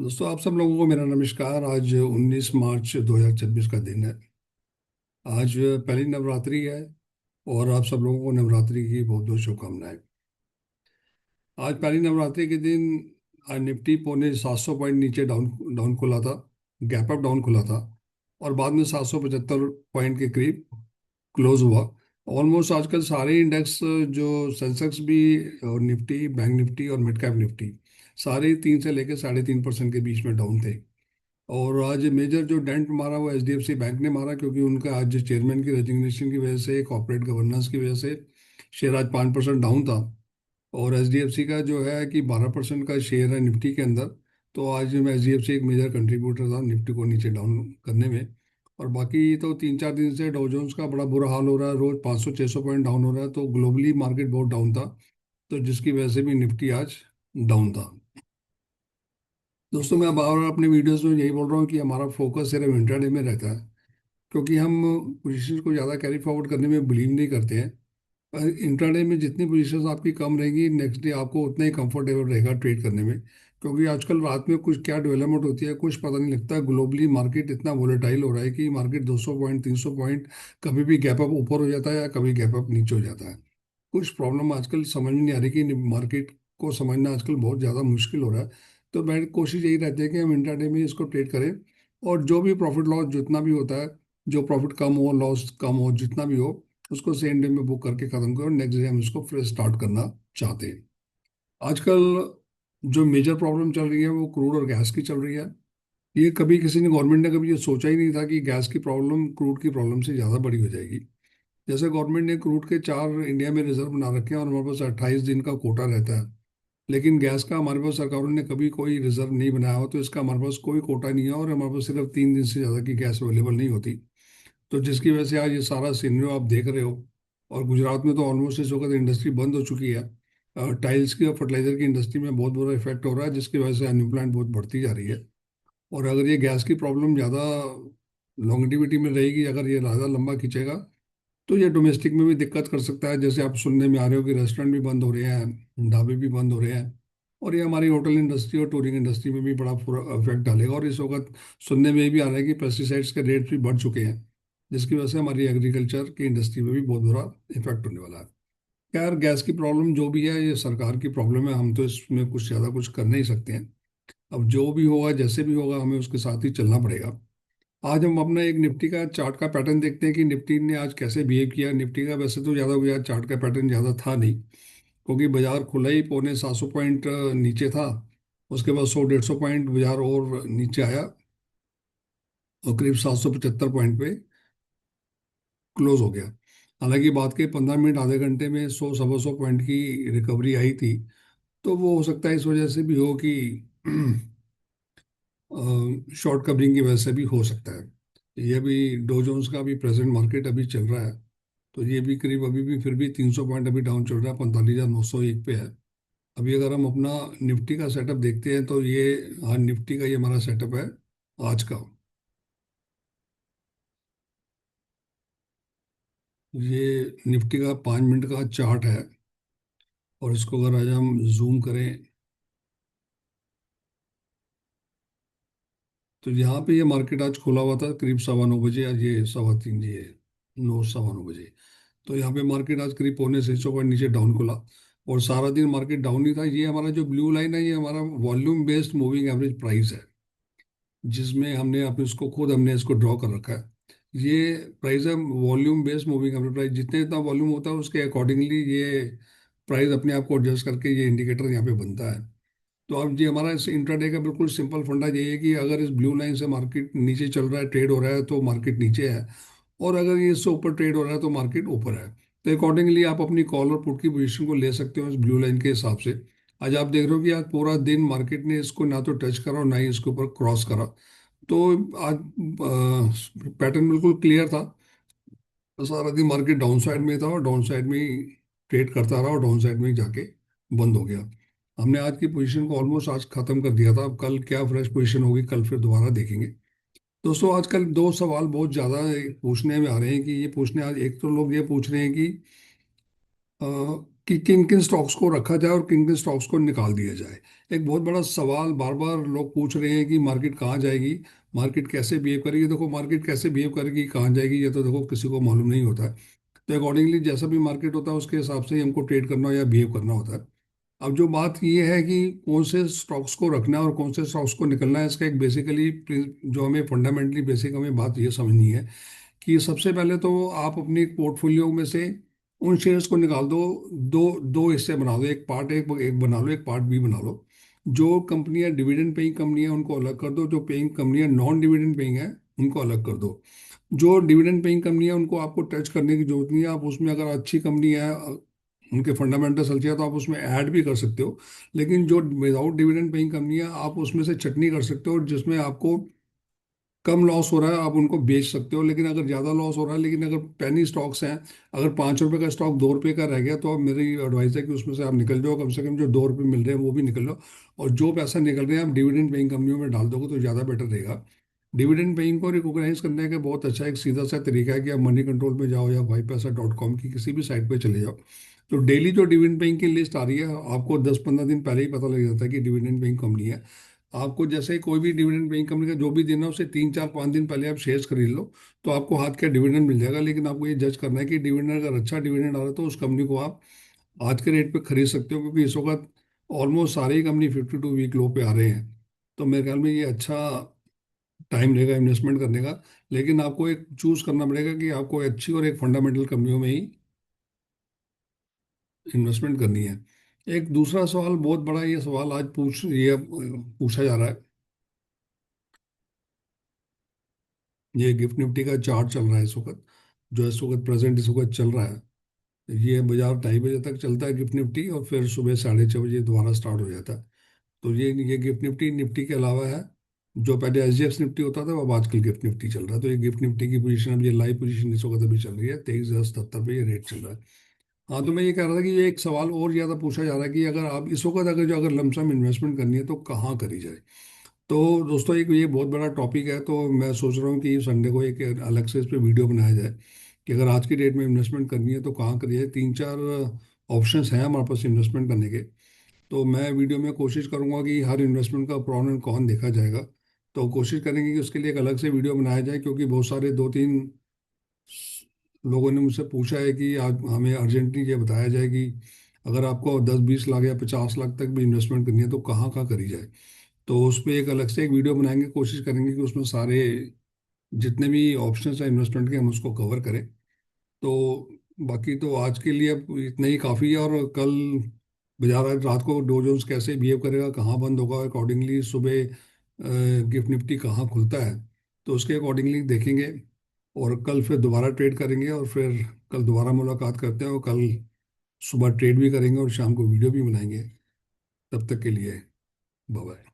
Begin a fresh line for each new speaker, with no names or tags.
दोस्तों, आप सब लोगों को मेरा नमस्कार। आज 19 मार्च 2026 का दिन है। आज पहली नवरात्रि है और आप सब लोगों को नवरात्रि की बहुत बहुत शुभकामनाएं। आज पहली नवरात्रि के दिन आज निफ्टी पौने 700 पॉइंट नीचे डाउन डाउन खुला था। गैप अप डाउन खुला था और बाद में 775 पॉइंट के करीब क्लोज हुआ। ऑलमोस्ट आजकल सारे इंडेक्स, जो सेंसेक्स भी और निफ्टी, बैंक निफ्टी और मिड कैप निफ्टी, सारे 3 से लेकर 3.5% के बीच में डाउन थे। और आज मेजर जो डेंट मारा वो एचडीएफसी बैंक ने मारा, क्योंकि उनका आज चेयरमैन की रेजिग्नेशन की वजह से, कॉर्पोरेट गवर्नेंस की वजह से शेयर आज 5% डाउन था। और एचडीएफसी का जो है कि 12% का शेयर है निफ्टी के अंदर। तो आज एचडीएफसी एक मेजर कंट्रीब्यूटर था निफ्टी को नीचे डाउन करने में। और बाकी तो 3-4 दिन से डाउ जोन्स का बड़ा बुरा हाल हो रहा है, रोज 500-600 पॉइंट डाउन हो रहा है। तो ग्लोबली मार्केट बहुत डाउन था, तो जिसकी वजह से भी निफ्टी आज डाउन था। दोस्तों, मैं बार बार अपने वीडियोस में यही बोल रहा हूँ कि हमारा फोकस सिर्फ इंट्राडे में रहता है, क्योंकि हम पोजीशंस को ज़्यादा कैरी फॉरवर्ड करने में बिलीव नहीं करते हैं। पर इंट्राडे में जितनी पोजीशंस आपकी कम रहेगी, नेक्स्ट डे आपको उतना ही कंफर्टेबल रहेगा ट्रेड करने में। क्योंकि आजकल रात में कुछ क्या डेवलपमेंट होती है कुछ पता नहीं लगता। ग्लोबली मार्केट इतना वोलेटाइल हो रहा है कि मार्केट 200 पॉइंट, 300 पॉइंट कभी भी गैप अप ऊपर हो जाता है या कभी गैप अप नीचे हो जाता है। कुछ प्रॉब्लम आजकल समझ में नहीं आ रही कि मार्केट को समझना आजकल बहुत ज़्यादा मुश्किल हो रहा है। तो मेरी कोशिश यही रहती है कि हम इंट्राडे में इसको ट्रेड करें, और जो भी प्रॉफिट लॉस जितना भी होता है, जो प्रॉफिट कम हो, लॉस कम हो, जितना भी हो, उसको सेम डे में बुक करके ख़त्म करो। नेक्स्ट डे हम इसको फिर स्टार्ट करना चाहते हैं। आजकल जो मेजर प्रॉब्लम चल रही है वो क्रूड और गैस की चल रही है। ये कभी किसी ने, गवर्नमेंट ने कभी ये सोचा ही नहीं था कि गैस की प्रॉब्लम क्रूड की प्रॉब्लम से ज़्यादा बड़ी हो जाएगी। जैसे गवर्नमेंट ने क्रूड के 4 इंडिया में रिजर्व बना रखे हैं और हमारे पास 28 दिन का कोटा रहता है। लेकिन गैस का हमारे पास सरकारों ने कभी कोई रिजर्व नहीं बनाया हो, तो इसका हमारे पास कोई कोटा नहीं है और हमारे पास सिर्फ 3 दिन से ज़्यादा की गैस अवेलेबल नहीं होती। तो जिसकी वजह से आज ये सारा सीनरियो आप देख रहे हो। और गुजरात में तो ऑलमोस्ट इस वक्त इंडस्ट्री बंद हो चुकी है। टाइल्स की और फर्टिलाइजर की इंडस्ट्री में बहुत बुरा इफेक्ट हो रहा है, जिसकी वजह से अनएम्प्लॉयमेंट बहुत बढ़ती जा रही है। और अगर ये गैस की प्रॉब्लम ज़्यादा लॉन्गेटिविटी में रहेगी, अगर ये ज़्यादा लंबा खींचेगा, तो ये डोमेस्टिक में भी दिक्कत कर सकता है। जैसे आप सुनने में आ रहे हो कि रेस्टोरेंट भी बंद हो रहे हैं, ढाबे भी बंद हो रहे हैं। और ये हमारी होटल इंडस्ट्री और टूरिंग इंडस्ट्री में भी बड़ा पूरा इफेक्ट डालेगा। और इस वक्त सुनने में ये भी आ रहा है कि पेस्टिसाइड्स के रेट भी बढ़ चुके हैं, जिसकी वजह से हमारी एग्रीकल्चर की इंडस्ट्री में भी बहुत बुरा इफेक्ट होने वाला है। यार, गैस की प्रॉब्लम जो भी है ये सरकार की प्रॉब्लम है, हम तो इसमें कुछ ज़्यादा कुछ कर नहीं सकते हैं। अब जो भी होगा, जैसे भी होगा, हमें उसके साथ ही चलना पड़ेगा। आज हम अपना एक निफ्टी का चार्ट का पैटर्न देखते हैं कि निफ्टी ने आज कैसे बिहेव किया। निफ्टी का वैसे तो ज़्यादा कोई आज चार्ट का पैटर्न ज़्यादा था नहीं, क्योंकि बाजार खुला ही पौने 700 पॉइंट नीचे था। उसके बाद 100-150 पॉइंट बाजार और नीचे आया और करीब 775 पॉइंट पे क्लोज हो गया। हालांकि बात के 15 मिनट आधे घंटे में 100-125 पॉइंट की रिकवरी आई थी। तो वो हो सकता है इस वजह से भी हो कि शॉर्ट कवरिंग की वजह से भी हो सकता है। ये भी डो जोन्स का भी प्रेजेंट मार्केट अभी चल रहा है, तो ये भी करीब अभी भी फिर भी 300 पॉइंट अभी डाउन चल रहा है, 45,901 पे है। अभी अगर हम अपना निफ्टी का सेटअप देखते हैं तो ये, हाँ, निफ्टी का ये हमारा सेटअप है आज का। ये निफ्टी का 5 मिनट का चार्ट है। और इसको अगर आज हम जूम करें तो यहाँ पे ये मार्केट आज खुला हुआ था करीब 9:15 बजे। आज ये 3:15, ये 9, 9:15 बजे। तो यहाँ पे मार्केट आज करीब पौने 600 पॉइंट नीचे डाउन खुला। और सारा दिन मार्केट डाउन ही था। ये हमारा जो ब्लू लाइन है, ये हमारा volume based moving average price है, जिसमें हमने अपने इसको खुद हमने इसको ड्रॉ कर रखा है। ये प्राइस है volume based moving average price. जितने जितना वॉल्यूम होता है उसके अकॉर्डिंगली ये प्राइस अपने आप को एडजस्ट करके ये इंडिकेटर यहाँ पे बनता है। तो अब ये हमारा इस इंट्राडे का बिल्कुल सिंपल फंडा यही है कि अगर इस ब्लू लाइन से मार्केट नीचे चल रहा है, ट्रेड हो रहा है, तो मार्केट नीचे है। और अगर ये इससे ऊपर ट्रेड हो रहा है तो मार्केट ऊपर है। तो अकॉर्डिंगली आप अपनी कॉल और पुट की पोजीशन को ले सकते हो इस ब्लू लाइन के हिसाब से। आज आप देख रहे हो कि आज पूरा दिन मार्केट ने इसको ना तो टच करा और ना ही इसके ऊपर क्रॉस करा। तो आज पैटर्न बिल्कुल क्लियर था। तो सारा दिन मार्केट डाउन साइड में था और डाउन साइड में ही ट्रेड करता रहा और डाउन साइड में ही जाके बंद हो गया। हमने आज की पोजीशन को ऑलमोस्ट आज खत्म कर दिया था। अब कल क्या फ्रेश पोजीशन होगी, कल फिर दोबारा देखेंगे। दोस्तों, आजकल दो सवाल बहुत ज़्यादा पूछने में आ रहे हैं कि ये पूछने, आज एक तो लोग ये पूछ रहे हैं कि कि किन किन स्टॉक्स को रखा जाए और किन किन स्टॉक्स को निकाल दिया जाए। एक बहुत बड़ा सवाल बार बार लोग पूछ रहे हैं कि मार्केट कहाँ जाएगी, मार्केट कैसे बिहेव करेगी। देखो मार्केट कैसे बिहेव करेगी, कहाँ जाएगी, ये तो देखो किसी को मालूम नहीं होता है। तो अकॉर्डिंगली जैसा भी मार्केट होता है उसके हिसाब से ही हमको ट्रेड करना या बिहेव करना होता है। अब जो बात ये है कि कौन से स्टॉक्स को रखना है और कौन से स्टॉक्स को निकलना है, इसका एक बेसिकली जो हमें फंडामेंटली बेसिक हमें बात ये समझनी है कि सबसे पहले तो आप अपनी पोर्टफोलियो में से उन शेयर्स को निकाल दो। दो दो हिस्से बना दो, एक पार्ट एक एक बना लो, एक पार्ट बी बना लो। जो कंपनियां डिविडेंड पेइंग कंपनी है उनको अलग कर दो, जो पेइंग कंपनियां नॉन डिविडेंड पेइंग है उनको अलग कर दो। जो डिविडेंड पेइंग कंपनी है उनको आपको टच करने की जरूरत नहीं है। आप उसमें अगर अच्छी कंपनी है, उनके फंडामेंटल्स अच्छे हैं तो आप उसमें ऐड भी कर सकते हो। लेकिन जो विदाउट डिविडेंड पेइंग कंपनी है आप उसमें से चटनी कर सकते हो, जिसमें आपको कम लॉस हो रहा है आप उनको बेच सकते हो। लेकिन अगर ज़्यादा लॉस हो रहा है, लेकिन अगर पेनी स्टॉक्स हैं, अगर 5 रुपए का स्टॉक 2 रुपए का रह गया, तो अब मेरी एडवाइस है कि उसमें से आप निकल जाओ। कम से कम जो 2 रुपए मिल रहे हैं वो भी निकल लो। और जो पैसा निकल रहे हैं आप डिविडेंड पेइंग कंपनियों में डाल दोगे तो ज़्यादा बेटर रहेगा। डिविडेंड पेइंग को रिकॉग्नाइज करने का बहुत अच्छा एक सीधा सा तरीका है कि आप मनी कंट्रोल में जाओ या mypesa.com की किसी भी साइट पे चले जाओ। तो डेली जो डिविडेंड पेइंग की लिस्ट आ रही है आपको 10-15 दिन पहले ही पता लग जाता है कि डिविडेंड पेइंग कंपनी है। आपको जैसे ही कोई भी डिविडेंड पेइंग कंपनी का जो भी दिन है उससे 3-4-5 दिन पहले आप शेयर्स खरीद लो, तो आपको हाथ का डिविडेंड मिल जाएगा। लेकिन आपको ये जज करना है कि डिविडेंड अगर अच्छा डिविडेंड आ रहा है तो उस कंपनी को आप आज के रेट पे खरीद सकते हो, क्योंकि इस वक्त ऑलमोस्ट सारे ही कंपनी 52 वीक लो पे आ रहे हैं। तो मेरे ख्याल में ये अच्छा टाइम रहेगा इन्वेस्टमेंट करने का। लेकिन आपको एक चूज करना पड़ेगा कि आपको अच्छी और एक फंडामेंटल कंपनियों में ही इन्वेस्टमेंट करनी है। एक दूसरा सवाल बहुत बड़ा, ये सवाल आज पूछा जा रहा है। ये गिफ्ट निफ्टी का चार्ट चल रहा है इस वक्त, जो इस वक्त प्रेजेंट इस वक्त चल रहा है। ये बाजार 2:30 बजे तक चलता है गिफ्ट निफ्टी, और फिर सुबह 6:30 बजे दोबारा स्टार्ट हो जाता है। तो ये गिफ्ट निफ्टी निफ्टी के अलावा है। जो पहले एसजीएक्स निफ्टी होता था वो अब आजकल गिफ्ट निफ्टी चल रहा है। तो ये गिफ्ट निफ्टी की पोजीशन, अब ये लाइव पोजीशन इस वक्त अभी चल रही है, 23,077 पे ये रेट चल रहा है। हाँ, तो मैं ये कह रहा था कि ये एक सवाल और ज़्यादा पूछा जा रहा है कि अगर आप इस वक्त अगर लमसम इन्वेस्टमेंट करनी है तो कहाँ करी जाए। तो दोस्तों एक ये बहुत बड़ा टॉपिक है, तो मैं सोच रहा हूँ कि संडे को एक अलग से इस पे वीडियो बनाया जाए कि अगर आज की डेट में इन्वेस्टमेंट करनी है तो कहाँ करी जाए। 3-4 ऑप्शंस हैं हमारे पास इन्वेस्टमेंट करने के। तो मैं वीडियो में कोशिश करूंगा कि हर इन्वेस्टमेंट का प्रॉन एंड कॉन देखा जाएगा। तो कोशिश करेंगे कि उसके लिए एक अलग से वीडियो बनाया जाए, क्योंकि बहुत सारे 2-3 लोगों ने मुझसे पूछा है कि आज हमें अर्जेंटली ये बताया जाए कि अगर आपको 10-20 लाख या 50 लाख तक भी इन्वेस्टमेंट करनी है तो कहाँ कहाँ करी जाए। तो उस पर एक अलग से एक वीडियो बनाएंगे, कोशिश करेंगे कि उसमें सारे जितने भी ऑप्शंस हैं इन्वेस्टमेंट के हम उसको कवर करें। तो बाकी तो आज के लिए अब इतना ही काफ़ी है। और कल बाजार आज रात को डो जोन्स कैसे बिहेव करेगा, कहाँ बंद होगा, अकॉर्डिंगली सुबह गिफ्ट निफ्टी कहाँ खुलता है, तो उसके अकॉर्डिंगली देखेंगे। और कल फिर दोबारा ट्रेड करेंगे, और फिर कल दोबारा मुलाकात करते हैं, और कल सुबह ट्रेड भी करेंगे और शाम को वीडियो भी बनाएंगे। तब तक के लिए बाय बाय।